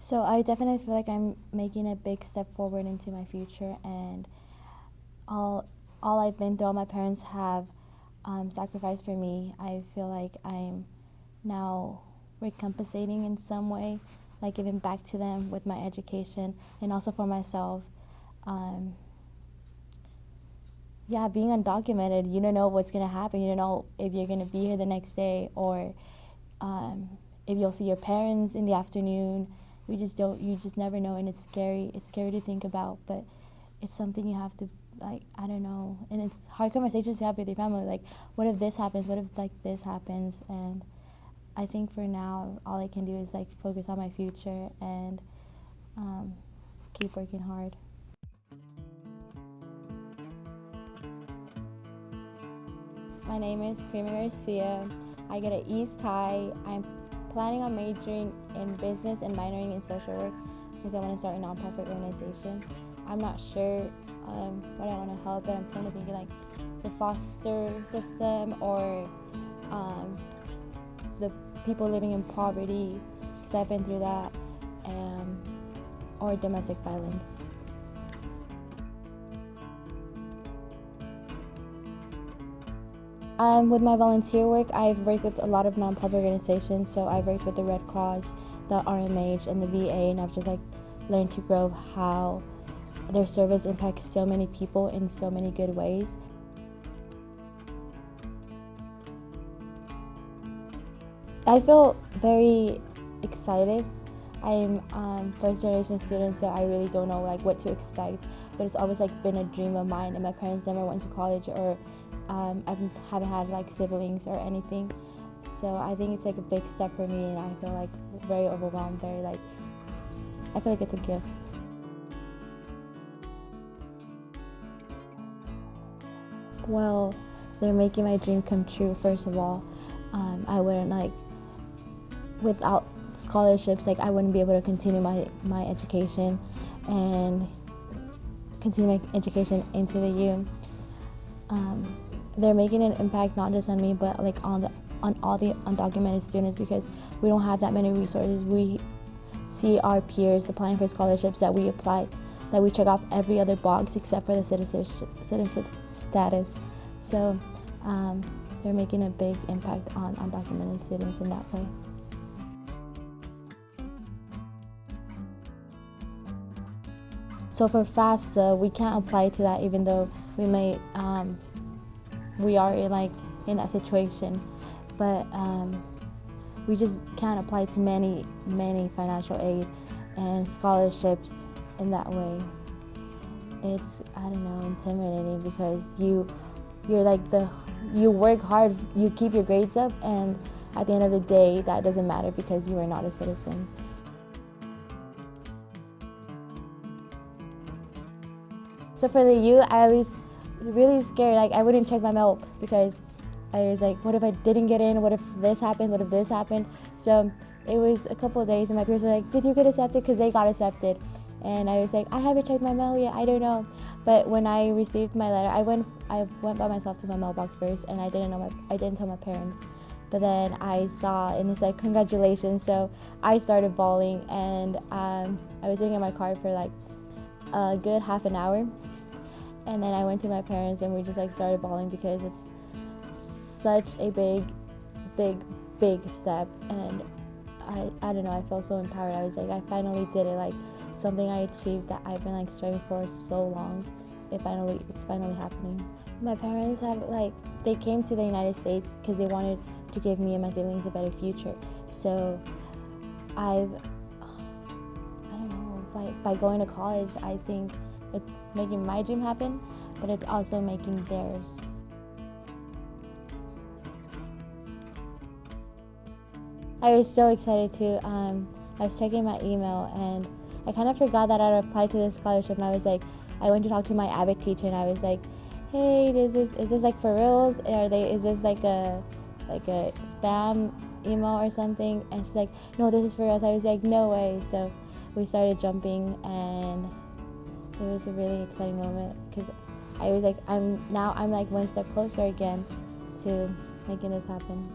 So I definitely feel like I'm making a big step forward into my future, and all I've been through, all my parents have sacrificed for me. I feel like I'm now recompensating in some way, like giving back to them with my education and also for myself. Um, yeah, being undocumented, you don't know what's gonna happen. You don't know if you're gonna be here the next day, or um, if you'll see your parents in the afternoon. We just don't. You just never know, and it's scary. It's scary to think about, but it's something you have to, like, I don't know. And it's hard conversations to have with your family. Like, what if this happens? What if like this happens? And I think for now, all I can do is like focus on my future and keep working hard. My name is Karime Garcia. I go to East High. I'm planning on majoring in business and minoring in social work because I want to start a nonprofit organization. I'm not sure what I want to help, but I'm kind of thinking like the foster system or the people living in poverty, because I've been through that, or domestic violence. With my volunteer work, I've worked with a lot of nonprofit organizations. So I've worked with the Red Cross, the RMH, and the VA, and I've just like learned to grow how their service impacts so many people in so many good ways. I feel very excited. I'm first generation student, so I really don't know like what to expect. But it's always like been a dream of mine, and my parents never went to college, or I haven't had like siblings or anything. So I think it's like a big step for me, and I feel like very overwhelmed, very like, I feel like it's a gift. Well, they're making my dream come true, first of all. I wouldn't like, without scholarships, like I wouldn't be able to continue my education and continue my education into the U. They're making an impact not just on me, but like on all the undocumented students, because we don't have that many resources. We see our peers applying for scholarships that we apply, that we check off every other box except for the citizenship status. So they're making a big impact on undocumented students in that way. So for FAFSA, we can't apply to that, even though we are in that situation, but we just can't apply to many financial aid and scholarships in that way. It's, I don't know, intimidating, because you're like you work hard, you keep your grades up, and at the end of the day that doesn't matter because you are not a citizen. So for the U, I was really scared. Like, I wouldn't check my mail because I was like, what if I didn't get in? What if this happened? What if this happened? So it was a couple of days, and my peers were like, did you get accepted? Because they got accepted. And I was like, I haven't checked my mail yet, I don't know. But when I received my letter, I went by myself to my mailbox first, and I didn't tell my parents. But then I saw, and it said congratulations, so I started bawling, and I was sitting in my car for like a good half an hour. And then I went to my parents, and we just like started bawling, because it's such a big step. And I don't know, I felt so empowered. I was like, I finally did it, like something I achieved that I've been like striving for so long. It's finally happening. My parents they came to the United States because they wanted to give me and my siblings a better future. So I don't know, by going to college, I think it's making my dream happen, but it's also making theirs. I was so excited too. I was checking my email, and I kind of forgot that I'd applied to this scholarship, and I was like, I went to talk to my ABIC teacher, and I was like, hey, is this like for reals? Is this like a spam email or something? And she's like, no, this is for reals. I was like, no way. So we started jumping, and it was a really exciting moment, because I was like, I'm like one step closer again to making this happen.